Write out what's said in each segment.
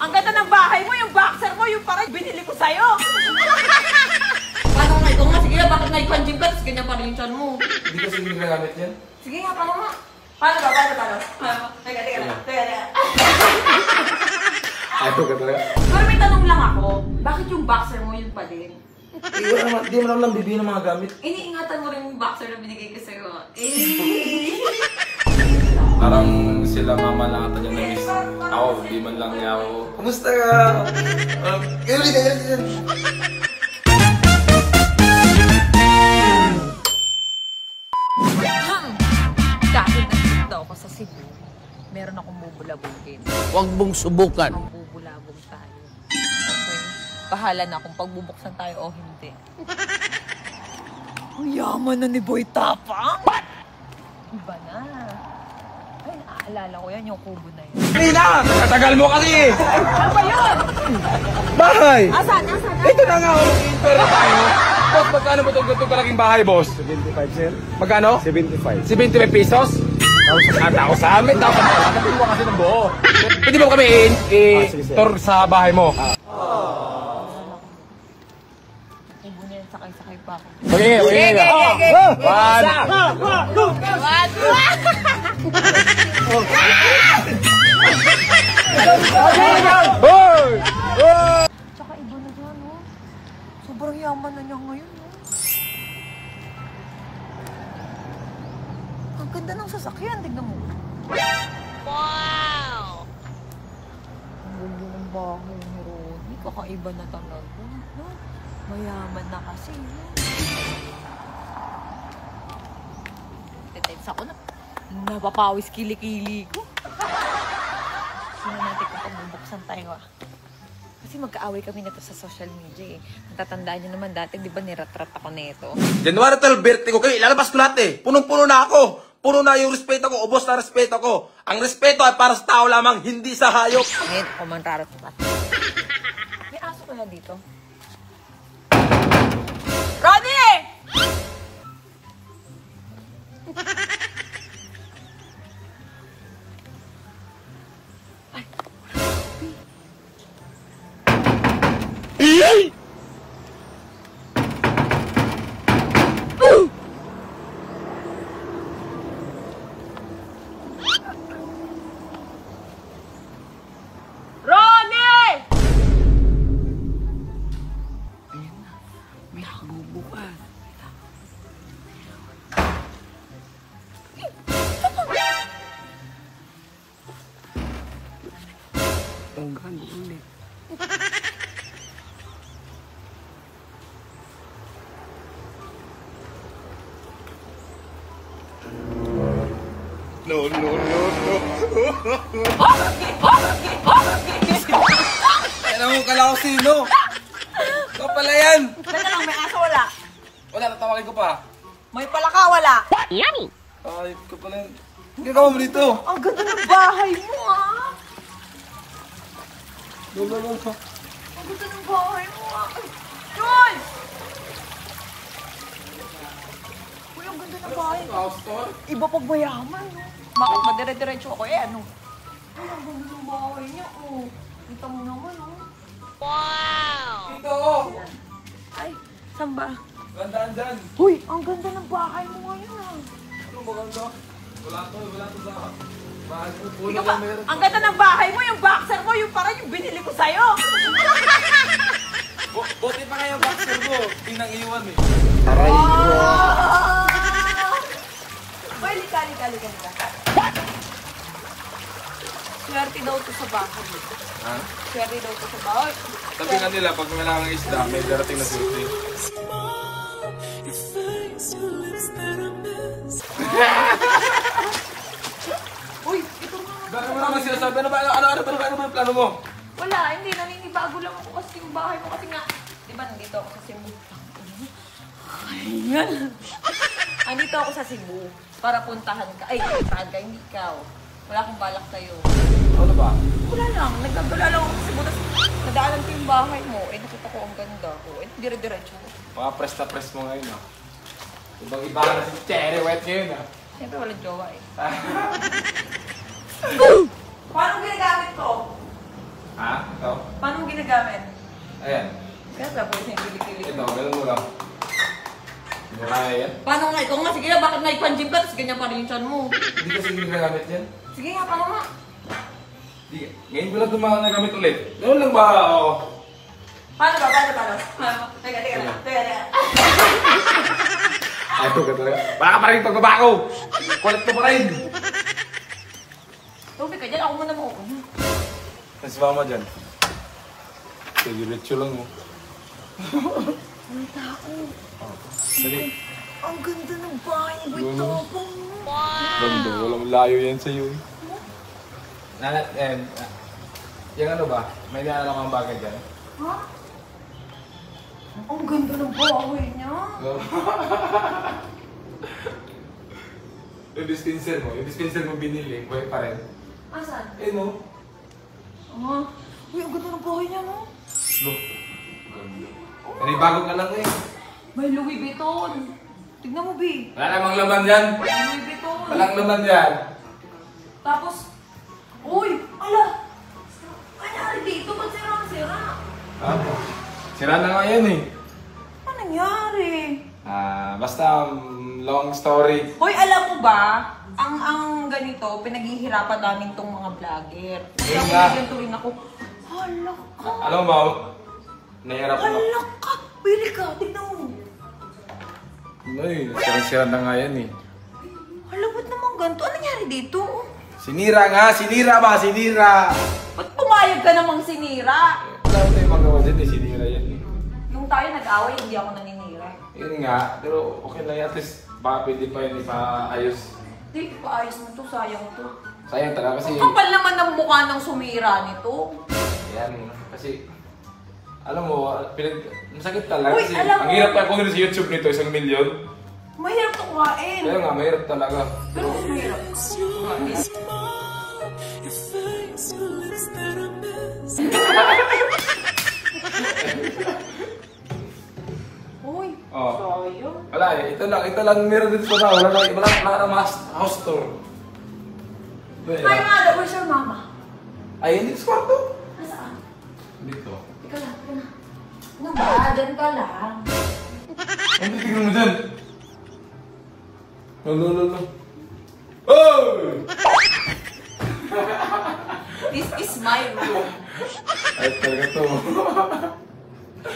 Ang ganda ng bahay mo, yung boxer mo, yung parang binili ko sa'yo. Paano nga ito nga? Sige nga, bakit nag-gym ka? Tapos ganyan pa rin yung chan mo. Hindi kasi hindi nagamit yan. Sige nga, paano nga? Paano ba? Teka. Ayaw ka talaga. Pero may tanong lang ako, bakit yung boxer mo yun pa din? Hindi mo naman bibili ng mga gamit. Iniingatan mo rin yung boxer na binigay ko sa'yo. Parang sila mama lang ata niya na-miss. Ako, di man lang niya ako. Kumusta ka? Ganun. Dahil nagpunta ako sa Cebu, meron akong bubulabugin. Huwag mong subukan. Magbubulabog tayo. Okay? Bahala na kung pagbubuksan tayo o hindi. Ang yaman na ni Boy Tapang! What? Iba na. Ay, naaalala ko yan, yung kubo na yun. Nina! Katagal mo kasi! Ano ba yun? Bahay! Asan? Ito na nga, mag-inter na tayo. Boss, magkano mo itong kalaking bahay, boss? 75, sir. Magkano? 75. 75 pesos? Ako sa amin, dapat wala. Kapit mo kasi ng buo. Pwede mo kami i-tour sa bahay mo. Kubo na yan, sakay-sakay pa ako. Okay. One. Hoy! Tsaka iba na dyan, no? Sobrang yaman na niya ngayon, no? Ang ganda ng sasakyan, tignan mo. Wow! Ang ganda ng bahay ni Ronnie. Kakaiba na talaga, no? Mayaman na kasi, no? Tetens ako na. Napapawis kilikili ko. Sino natin kung pagbubuksan tayo, ah? Kasi magkaaway kami nito sa social media, eh. Natatandaan nyo naman dati, di ba niratrat ako nito? January 12, birthday ko kayo. Ilalabas ko lahat eh. Punong-puno na ako. Puno na yung respeto ko. Ubos na respeto ko. Ang respeto ay para sa tao lamang, hindi sa hayop. Ngayon, ako man rarot pa. May aso kaya dito? Ronnie! Ronnie! May habubukan. Tunggan ulit. No. Kaya mo kala ko sino. Ikaw pala yan. Teka lang, may aso wala. Wala, tatawagin ko pa. May palaka wala. Ay, ikaw pala yan. Ang gagawa mo dito. Ang ganda ng bahay mo, ah. Lolo. Ang ganda ng bahay mo, ah. Joy! Uy, ang ganda ng bahay. House tour? Iba pag mayaman, no? Bakit madire-diretso ako? Eh, ano? Ay, ang ganda ng bahay niya, oh. Kita mo naman, oh. Dito. Ay, saan ba? Gandaan dyan. Uy, ang ganda ng bahay mo ngayon, ah. Ano maganda? Wala to sa bahay ko. Puno Ikaw ba? lang meron. Ang ganda ng bahay mo, yung boxer mo, yung parang yung binili ko sa'yo. Buti pa kayo boxer mo. Tinang iwan eh. Uy, lika. Swerte daw to sa bahay. Ha? Swerte daw to sa bahay. Sabi nga nila, pag wala kang isda, may darating na susi. Uy, ito nga. Bakit mo naman sinasabi? Ano ba yung plano mo? Wala, hindi. Naninibago lang ako kasi yung bahay mo. Kasi nga, di ba nandito ako sa Cebu? Ayan. Andito ako sa Cebu para puntahan ka. Ay, puntahan ka, hindi ikaw. Wala akong balak sa'yo. Ano ba? Wala lang. Nagkagala lang ako sa Cebu. Tapos nadaanan ko yung bahay mo. Eh, nakita ko ang ganda ko. Eh, dire-diretso. Mga press na press mo ngayon ah. Ibang iba ka na si Cherry Wet ngayon ah. Siyempre walang jowa eh. Paano ginagamit ko? Ha? Ito? Paano mo ginagamit? Ayan. Kaya tapos yung kilikili Ito, ganun mo lang. Hindi mo kaya yan? Paano nga? Ikaw nga, sige na, bakit naipan-gym ka, tapos ganyan pa rin yung chan mo. Hindi kasi ginagamit yan. Sige nga, paano nga? Hindi. Ngayon ko lang ito nagamit ulit. Ganun lang ba? Oo. Paano ba? Paano? Teka. Ayaw ka talaga. Baka pa rin pagbabako. Kulit mo pa rin. Tubig ka dyan, ako muna mo. Mas mama dyan. Diretso lang mo. Ang tao. Dali. Ang ganda ng bahay ni Boy Topong. Bando, walang layo yan sa'yo. Yung ano ba? May naalala kang bagay dyan? Ha? Ang ganda ng bahay niya. Yung dispenser mo binili, buhay pa rin. Asan? Eh no? Uy, ang ganda ng bahay niya, no? Look. Ganda. Bago ka lang eh. May Louis Vuitton. Tignan mo, B. Wala namang laman yan. Louis Vuitton. Walang laman yan. Tapos, uy, ala! Anyari dito? Ba't sira? Ha? Sira na nga yan eh. Ano nangyari? Basta long story. Hoy, alam mo ba, ang ganito, pinaghihirapan namin tong mga vlogger. Kaya Yun ako nga. ganito rin ako. Hala ka! Alam mo, nahihirap ako. Hala ka! Pili ka, tignan mo. Ay, sira na nga yan eh. Hala, ba't naman ganito? Ano nangyari dito? Sinira nga, sinira! Ba't pumayag ka namang sinira? Wala ko tayong magawa dyan eh, sinira yan eh. Nung tayo nag-away, hindi ako naninira. Yun nga, pero okay lang yan, at least baka pwede pa yun ipaayos. Hindi, paayos mo to, sayang to. Sayang talaga kasi, Ang kapal naman ng mukha ng sumira nito. yan, kasi, alam mo, masakit talaga Uy, kasi, alam ang mo- hirap pa kung sa YouTube nito, 1 milyon. Mahirap to kuhain. Kaya nga, mahirap talaga. Pero mas mahirap. Uy, Oh. sayang. Wala eh, ito lang meron dito sa tao, wala na house tour. Hi, mother, where's your mama? Ay, hindi sa kwarto. Nasaan? Dito. Ika lang, ika na. Ano ba? Diyan ka lang. Ano tingnan mo dyan? Lolo. Oh! This is my room. Ay, talaga to.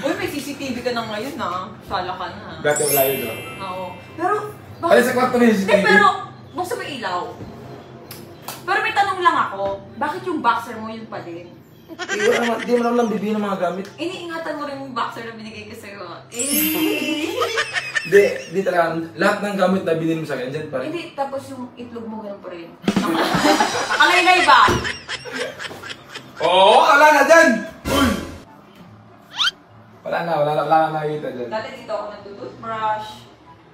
Uy, may CCTV ka na ngayon, ha? Sala ka na. Dati wala yun, no? Oo. Pero, Ay, sa kwarto na yung Hindi, CCTV. pero, buksan mo yung ilaw. Pero may tanong lang ako, bakit yung boxer mo yun pa din? Di mo lang bibigyan ng mga gamit. Iniingatan mo rin yung boxer na binigay ko sa'yo. Di talaga. Lahat ng gamit na binili mo sa akin, dyan pa rin. Hindi, tapos yung itlog mo ganun pa rin. Nakalaylay ba? Oo, wala na dyan! Uy! Wala na nakikita dyan. Dati dito ako nagtutoothbrush.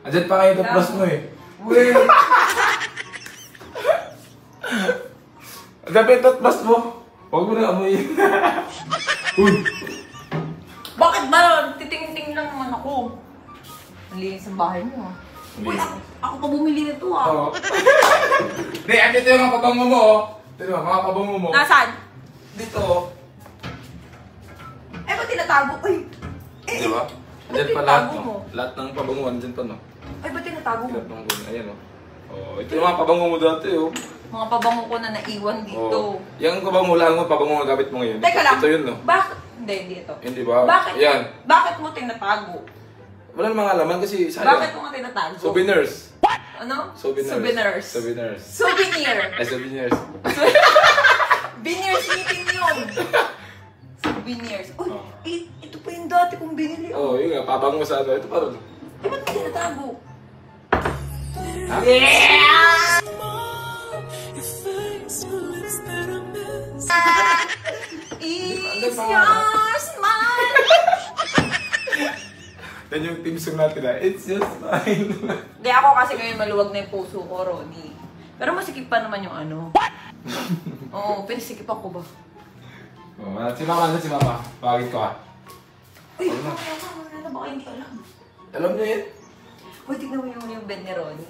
Andyan pa kayo toothbrush mo eh. Uy! Andyan pa yung toothbrush mo. Huwag mo na amoy. Uy! Bakit ba? Titingin-tingin lang naman ako. Ang linis ang bahay mo, ah. Uy, ako pa bumili nito, ah. Oo. Hindi, andito yung mga pabango mo oh. Ito yung mga pabango mo. Nasaan? Dito oh. Eh, ba't tinatago? Uy! Di ba? Andyan ba't pa lahat tinatago mo? no? Lahat ng pabango, andyan pa no? Ay, ba't tinatago mo? Lahat ng pabango, ayan oh. Oh, ito yung mga pabango mo dati oh. Mga pabango ko na naiwan dito. Oh. Yung pabango lang mo, pabango nga gamit mo ngayon. Teka lang. Ito yun no? Bakit? Hindi ito. Hindi ba? Bakit? Ayan. Bakit mo tinatago? Wala namang alaman kasi sayang. Bakit mo nga tinatago? Souvenirs. Ano? Souvenirs. Souvenir. Ay, souvenirs. Biniers meeting yun. Souvenirs. Uy, Oh. ito pa yung dati kong binili. Oo, yun nga, pabango sa ano. Ito parang. Eh, ba't mo tinatago? Ha? Yeah! Is your smile? Yan yung team song natin na, it's just mine. Hindi, ako kasi ngayon maluwag na yung puso ko, Ronnie. Pero masikip pa naman yung ano. Oo, pinasikip ako ba? Oh, si Mama, si Mama. Pagin ko ah. Uy, ano na baka hindi alam. Alam niyo yun? Uy, tignan mo yung bed ni Ronnie.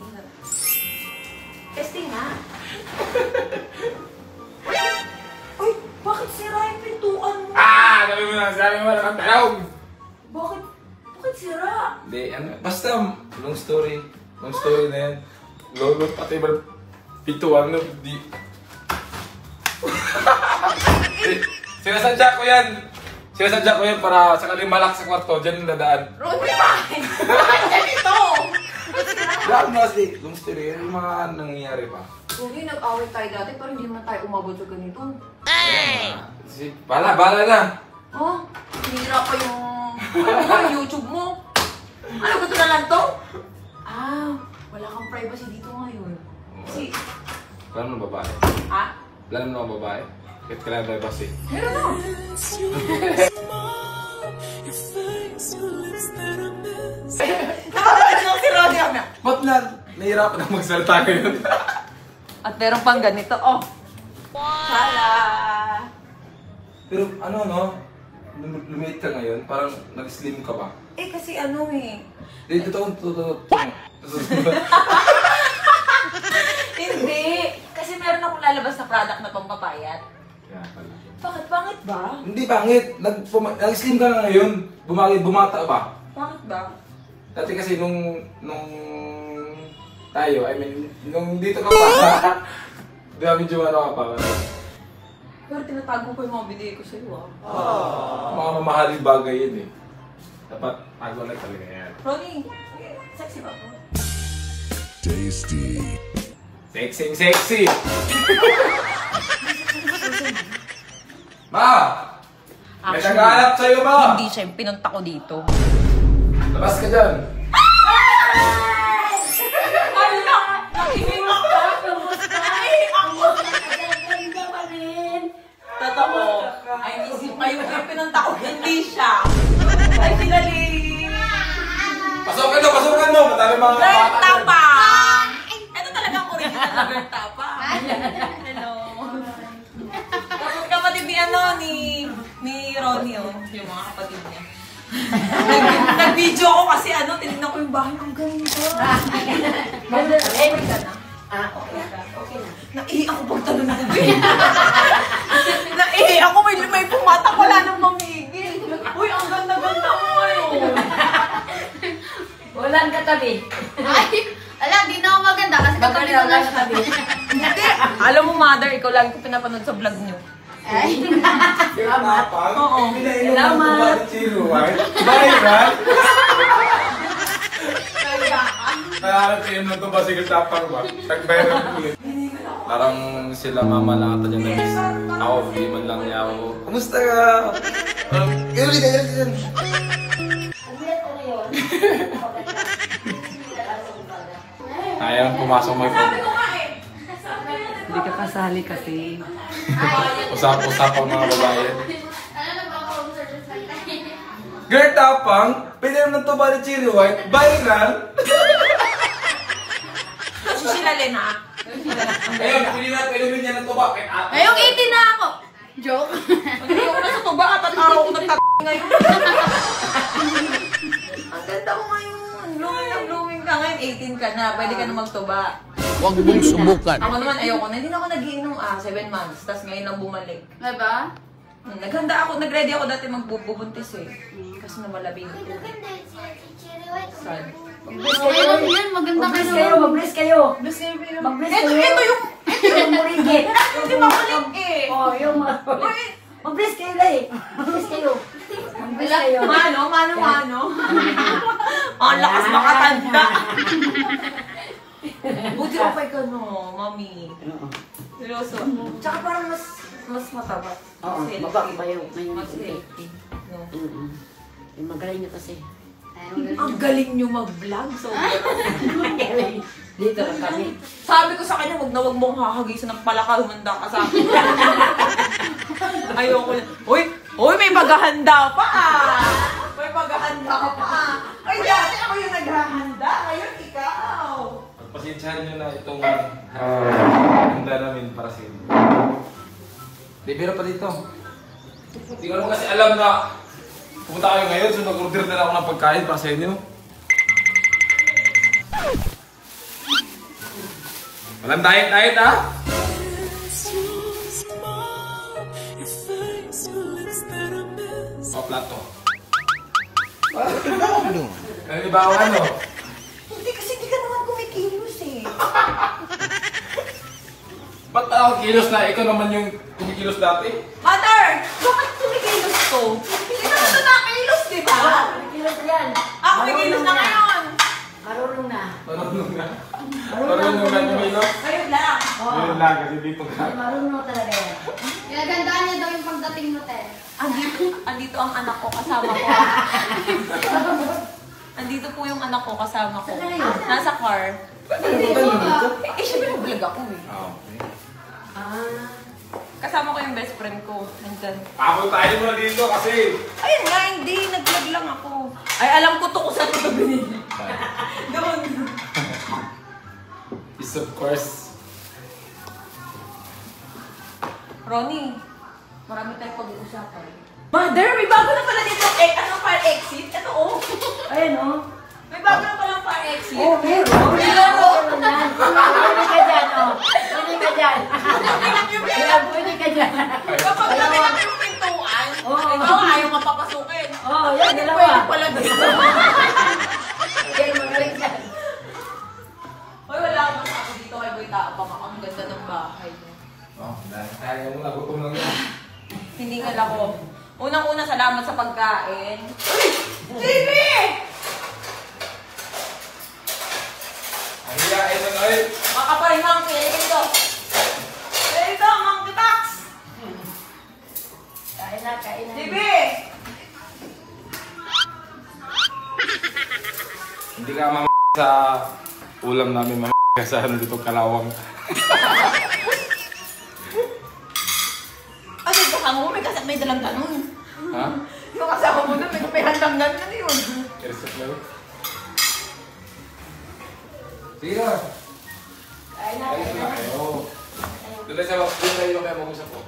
Testing nga. Uy, Bakit sira yung pintuan mo? Sabi mo na ng talong! Bakit sira? Hindi, basta, long story. Long story na yan. Lolo, pati ba pintuan na, di... Sinasadya ko yan! Sinasadya ko yan para sakaling malak sa kwarto, dyan yung dadaan. Ronnie, bakit? Bakit ganito? Lahat mo kasi, long story, yung mga nangyayari pa. Ronnie, nag-away tayo dati pero hindi naman tayo umabot sa ganito. Bala na! Oh, hinira pa yung YouTube mo. Ano ba ito na lang to? Wala kang privacy dito ngayon. Kasi, Plano ng babae. Plano ng babae. Kahit kailangan tayo kasi. meron na. Nakakataas lang si Ronnie. Ba't na? Nahihirapan na magsalita ngayon. At meron pang ganito, oh. Hala! Pero no? Lumit ka ngayon, parang nag-slim ka ba? Eh, kasi ano eh. Totoo. Hindi. Kasi meron akong lalabas na product na pampapayat. Kaya pala. Bakit? Pangit ba? Hindi pangit. Nag-slim ka na ngayon. Bumata ba? Bakit ba? Dati kasi nung tayo, nung dito ka pa. Di ba medyo ano ka pa? Pero tinatago ko yung mga video ko sa'yo ah. Mga mamahaling bagay yun eh. Dapat tago lang talaga yan. Ronnie, sexy ba po? Tasty. Sexy! Ma! May naghahanap sa'yo, Ma! Hindi siya yung pinunta ko dito. Labas ka dyan! Hala! Nakinig ako! Ay! Ako! Totoo. Ay, isip kayo yung pinunta ko. Hindi siya. Ay, sinali! Pasukan mo! Madami mga Girl bata. tapang! Ito talagang original na girl tapang. Hello. Tapos kapatid ni ni Ronnie, oh. Yung mga kapatid niya. Nag-video ako kasi tinignan ko yung bahay. Ang ganda. Okay ka na? Okay ka. Naihi ako pagtanong ko, babe. Naihi ako, may pumatak, wala nang mamigil. Uy, ang ganda-ganda mo ngayon. Walang katabi. Ay, alam, di na ako maganda kasi katabi na lang katabi. Hindi. Alam mo, mother, ikaw lagi ko pinapanood sa vlog niyo. Ay, Salamat. Oo. Pinainom ng Salamat. tuba ni Chiro, ay? Viral? Nahanap kayo ng tuba, sige tapang ba? Nag-viral ulit. Parang sila mama lang ata dyan na miss. Ako, di man lang niya ako. Kumusta ka? Kaya ulit, Ayaw pumasok mo ito. Hindi ka kasali kasi. Usap-usap ang mga babae. ano ba ako Girl tapang, pinainom ng tuba ni Chiro White, viral. Kasi sila Lena. Ngayon, pininumin niya ng tuba. Ngayong 18 na ako. Joke. Hindi ako na sa tuba, 4 araw ko ngayon. Ang ganda ko ngayon. Blooming ka ngayon. 18 ka na. Pwede ka na magtuba. Huwag mong subukan. Ako naman ayoko na. Hindi na ako nagiinom 7 months. Tapos ngayon lang bumalik. Diba? Naghanda ako. Nag-ready ako dati magbubuntis eh. Kasi namalabing ko. Sad. Okay lang yan, maganda kayo. Mag-bless kayo. Bless kayo, pero. Mag-bless Ito kayo. yung... Yung muringgit. Hindi makulit eh. Oh, yung mga... Mag-bless kayo lang eh. Mag-bless kayo. Mag-bless kayo. Mano. Ang lakas makatanda. Buti okay ka no, mami. Seryoso. Tsaka parang mas mataba. Oo, Mas mababa healthy. yung may Mas healthy. No? Magaling nyo kasi. Ang galing nyo mag-vlog. So, Dito lang kami. sabi ko sa kanya, wag mong hakagisan ng palaka, humanda ka sa akin. Ayoko na. Uy, may paghahanda pa May paghahanda pa Ay, dati ako yung naghahanda. Ngayon, ikaw. Pasensyahan nyo na itong handa namin para sa inyo. Bibira pa dito. Hindi ko naman kasi alam na pupunta kayo ngayon, so nag-order na lang ako ng pagkain para sa inyo. Walang diet ha? O, plato. Ano ba ako ano? Hindi kasi hindi ka naman kumikilos eh. Ba't ako kilos na? Ikaw naman yung kumikilos dati? Mother! Bakit kumikilos ko? Hindi naman ito nakilos, di ba? Kilos yan. Ako kumikilos na ngayon. Marunong na. Marunong na. Marunong na kumilos? Ngayon lang. Yun lang, kasi dito ka. Marunong talaga yan. Pinagandaan niya daw yung pagdating mo, te. Andito ang anak ko kasama ko. Andito po yung anak ko kasama ko. Nasa car. Eh, syempre nag-vlog ako eh. Okay. Kasama ko yung best friend ko. Nandyan. Ako tayo mo dito kasi. Ayun nga, hindi. Nag-vlog lang ako. Ay, alam ko to kung saan ito binili. Doon. Is of course. Ronnie, marami tayong pag-uusapan. Mother, may bago na pala dito. Ano fire exit? Ito oh. Ayan o. May bago na palang fire exit. Oh, meron. Meron yan. Pwede ka dyan, o. Pwede ka dyan. Pwede ka dyan. Kapag nakita ko yung pintuan, Oo. ikaw ayaw ka papasukin. Oo, yan, Hindi dalawa. pwede pala dito. Yan, magaling ka. Hoy, wala akong masabi dito kay Boy Tapang. Ang ganda ng bahay niya. Oh, dahil kaya mo na, gutom lang yan. Hindi nga ako. Unang-una, salamat sa pagkain. Uy! Baby! Ang hiyain na ngayon. Makaparin mo ang kiligin ko. Dito, Monkey Tax! Kain na, kain na. Baby! Hindi ka sa ulam namin, ka sa ano dito, kalawang. Ano yung kasama mo? May dalang ganun. Ha? Yung kasama mo na may handang ganun. Ano yun? Keresot lang. Sige na. Kain na, Ayun kain na na. kayo. Doon tayo kaya mag-usap po.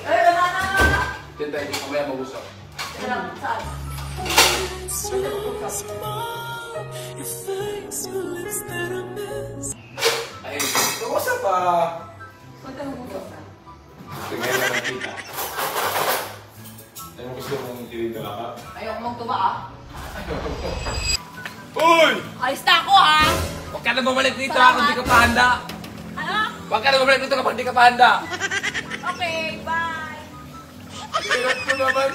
Ay, na. Doon tayo mamaya mag-usap. Saan? Ay, mag-usap pa. Saan tayo mag-usap? Sige na lang kita. Ano gusto mong dito lang ka? Ayoko magtuba ah. Uy! Alis na ako ha! Huwag ka na bumalik dito ha kung di ka pa handa. Ano? Huwag ka na bumalik dito kapag di ka pa handa. Okay, bye! Hirap mo naman.